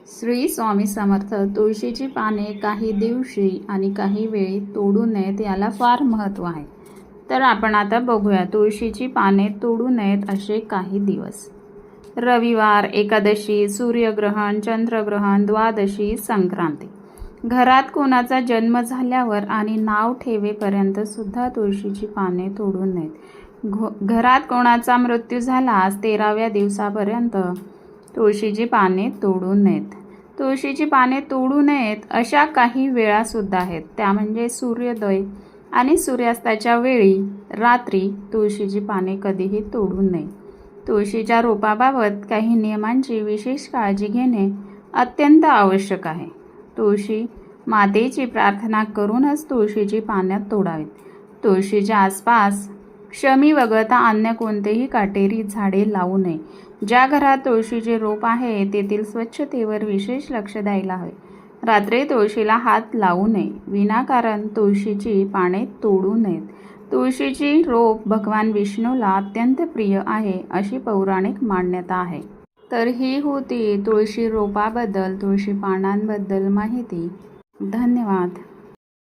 श्री स्वामी समर्थ. तुळशीची पाने काही दिवशी आणि काही वेळी तोडू नयेत, याला फार महत्त्व आहे. तर आपण आता बघूया तुळशीची पाने तोडू नयेत असे काही दिवस. रविवार, एकादशी, सूर्यग्रहण, चंद्रग्रहण, द्वादशी, संक्रांती. घरात कोणाचा जन्म झाल्यावर आणि नाव ठेवेपर्यंत सुद्धा तुळशीची पाने तोडू नयेत. घरात कोणाचा मृत्यू झाल्यास 13व्या दिवसापर्यंत तुळशीची पाने तोडू नयेत. तुळशीची पाने तोडू नयेत अशा काही वेळा सुद्धा आहेत, त्या म्हणजे सूर्योदय आणि सूर्यास्ताच्या वेळी रात्री तुळशीची पाने कधीही तोडू नये. तुळशीच्या रोपाबाबत काही नियमांची विशेष काळजी घेणे अत्यंत आवश्यक आहे. तुळशी मातेची प्रार्थना करूनच तुळशीची पाने तोडावीत. तुळशीच्या आसपास शमी वगळता अन्य कोणतेही काटेरी झाडे लावू नये. ज्या घरात तुळशीचे रोप आहे तेथील स्वच्छतेवर विशेष लक्ष द्यायला हवे. रात्री तुळशीला हात लावू नये. विनाकारण तुळशीची पाने तोडू नयेत. तुळशीची रोप भगवान विष्णूला अत्यंत प्रिय आहे अशी पौराणिक मान्यता आहे. तर ही होती तुळशी रोपाबद्दल, तुळशी पानांबद्दल माहिती. धन्यवाद.